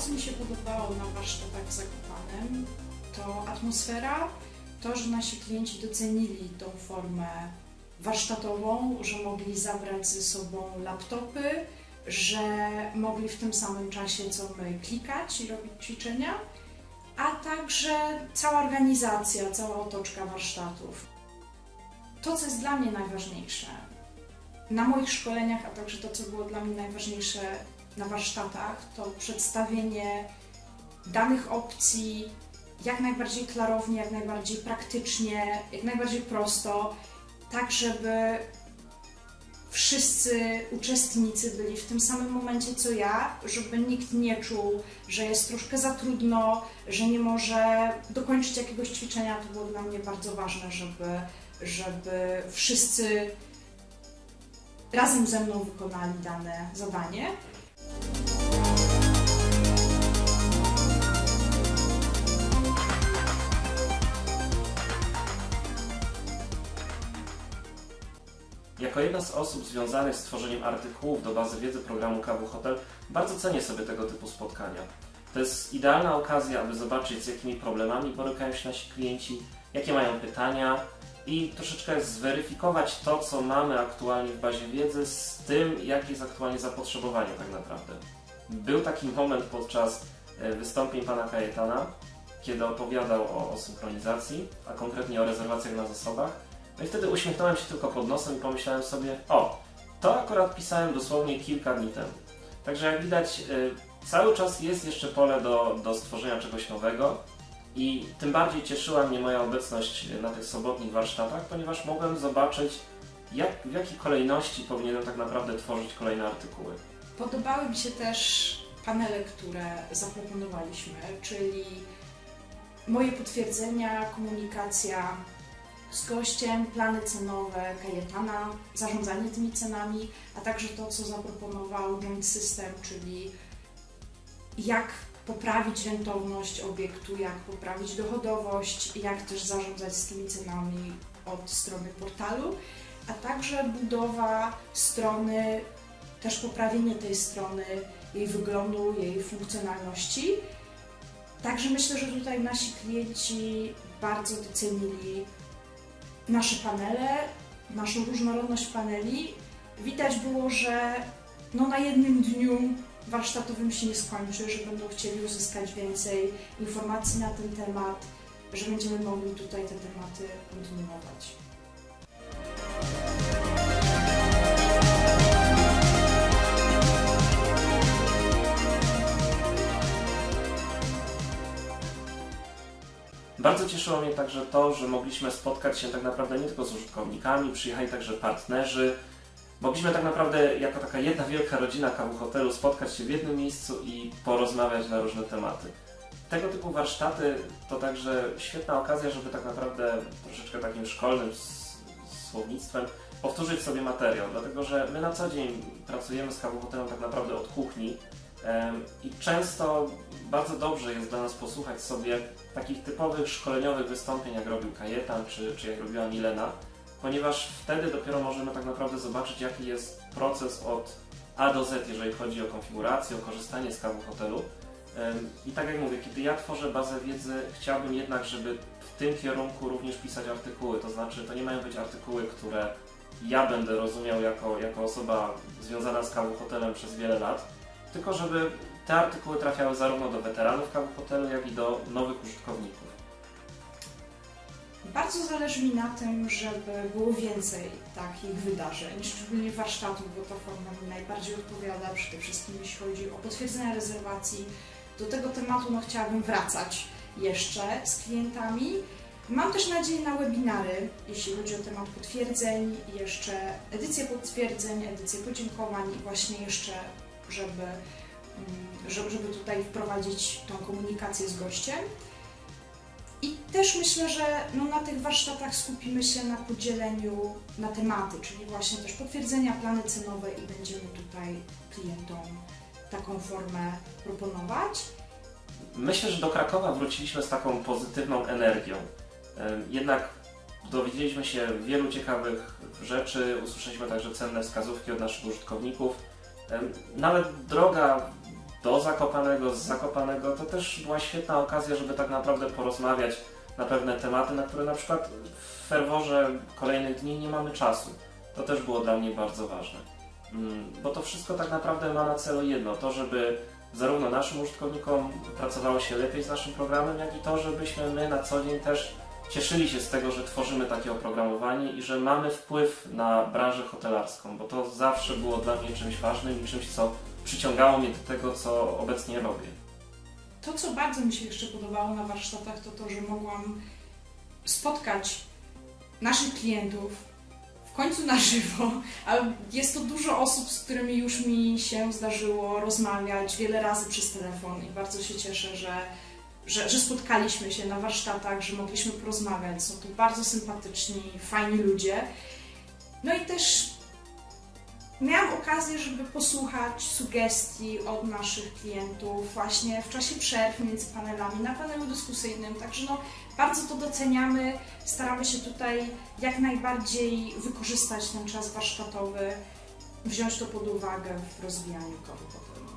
co mi się podobało na warsztatach w Zakopanem, to atmosfera, to, że nasi klienci docenili tą formę warsztatową, że mogli zabrać ze sobą laptopy, że mogli w tym samym czasie co my klikać i robić ćwiczenia, a także cała organizacja, cała otoczka warsztatów. To, co jest dla mnie najważniejsze na moich szkoleniach, a także to, co było dla mnie najważniejsze na warsztatach, to przedstawienie danych opcji jak najbardziej klarownie, jak najbardziej praktycznie, jak najbardziej prosto, tak żeby wszyscy uczestnicy byli w tym samym momencie co ja, żeby nikt nie czuł, że jest troszkę za trudno, że nie może dokończyć jakiegoś ćwiczenia. To było dla mnie bardzo ważne, żeby wszyscy razem ze mną wykonali dane zadanie. Jako jedna z osób związanych z tworzeniem artykułów do bazy wiedzy programu KW Hotel bardzo cenię sobie tego typu spotkania. To jest idealna okazja, aby zobaczyć, z jakimi problemami borykają się nasi klienci, jakie mają pytania i troszeczkę zweryfikować to, co mamy aktualnie w bazie wiedzy z tym, jakie jest aktualnie zapotrzebowanie tak naprawdę. Był taki moment podczas wystąpień pana Kajetana, kiedy opowiadał o synchronizacji, a konkretnie o rezerwacjach na zasobach. No i wtedy uśmiechnąłem się tylko pod nosem i pomyślałem sobie, to akurat pisałem dosłownie kilka dni temu. Także jak widać, cały czas jest jeszcze pole do stworzenia czegoś nowego i tym bardziej cieszyła mnie moja obecność na tych sobotnich warsztatach, ponieważ mogłem zobaczyć, w jakiej kolejności powinienem tak naprawdę tworzyć kolejne artykuły. Podobały mi się też panele, które zaproponowaliśmy, czyli moje potwierdzenia, komunikacja z gościem, plany cenowe Kajetana, zarządzanie tymi cenami, a także to, co zaproponował Joint System, czyli jak poprawić rentowność obiektu, jak poprawić dochodowość, jak też zarządzać z tymi cenami od strony portalu, a także budowa strony, też poprawienie tej strony, jej wyglądu, jej funkcjonalności. Także myślę, że tutaj nasi klienci bardzo docenili nasze panele, naszą różnorodność paneli. Widać było, że na jednym dniu warsztatowym się nie skończy, że będą chcieli uzyskać więcej informacji na ten temat, że będziemy mogli tutaj te tematy kontynuować. Bardzo cieszyło mnie także to, że mogliśmy spotkać się tak naprawdę nie tylko z użytkownikami, przyjechali także partnerzy. Mogliśmy tak naprawdę jako taka jedna wielka rodzina KW Hotelu spotkać się w jednym miejscu i porozmawiać na różne tematy. Tego typu warsztaty to także świetna okazja, żeby tak naprawdę troszeczkę takim szkolnym słownictwem powtórzyć sobie materiał, dlatego że my na co dzień pracujemy z KW Hotelem tak naprawdę od kuchni i często bardzo dobrze jest dla nas posłuchać sobie takich typowych szkoleniowych wystąpień, jak robił Kajetan czy jak robiła Milena, ponieważ wtedy dopiero możemy tak naprawdę zobaczyć, jaki jest proces od A do Z, jeżeli chodzi o konfigurację, o korzystanie z KW Hotelu. I tak jak mówię, kiedy ja tworzę bazę wiedzy, chciałbym jednak, żeby w tym kierunku również pisać artykuły, to znaczy to nie mają być artykuły, które ja będę rozumiał jako osoba związana z KW Hotelem przez wiele lat, tylko żeby te artykuły trafiały zarówno do weteranów KW Hotelu, jak i do nowych użytkowników. Bardzo zależy mi na tym, żeby było więcej takich wydarzeń, szczególnie warsztatów, bo ta forma mi najbardziej odpowiada, przede wszystkim jeśli chodzi o potwierdzenia rezerwacji. Do tego tematu chciałabym wracać jeszcze z klientami. Mam też nadzieję na webinary, jeśli chodzi o temat potwierdzeń, jeszcze edycję potwierdzeń, edycję podziękowań i właśnie jeszcze, żeby tutaj wprowadzić tą komunikację z gościem. I też myślę, że na tych warsztatach skupimy się na podzieleniu na tematy, czyli właśnie też potwierdzenia, plany cenowe i będziemy tutaj klientom taką formę proponować. Myślę, że do Krakowa wróciliśmy z taką pozytywną energią. Jednak dowiedzieliśmy się wielu ciekawych rzeczy, usłyszeliśmy także cenne wskazówki od naszych użytkowników. Nawet droga do Zakopanego, z Zakopanego, to też była świetna okazja, żeby tak naprawdę porozmawiać na pewne tematy, na które na przykład w ferworze kolejnych dni nie mamy czasu. To też było dla mnie bardzo ważne. Bo to wszystko tak naprawdę ma na celu jedno, to żeby zarówno naszym użytkownikom pracowało się lepiej z naszym programem, jak i to, żebyśmy my na co dzień też cieszyli się z tego, że tworzymy takie oprogramowanie i że mamy wpływ na branżę hotelarską, bo to zawsze było dla mnie czymś ważnym i czymś, co przyciągało mnie do tego, co obecnie robię. To, co bardzo mi się jeszcze podobało na warsztatach, to to, że mogłam spotkać naszych klientów w końcu na żywo, a jest to dużo osób, z którymi już mi się zdarzyło rozmawiać wiele razy przez telefon i bardzo się cieszę, że spotkaliśmy się na warsztatach, że mogliśmy porozmawiać. Są to bardzo sympatyczni, fajni ludzie. No i też miałam okazję, żeby posłuchać sugestii od naszych klientów właśnie w czasie przerw między panelami, na panelu dyskusyjnym, także bardzo to doceniamy, staramy się tutaj jak najbardziej wykorzystać ten czas warsztatowy, wziąć to pod uwagę w rozwijaniu kawu hotelu.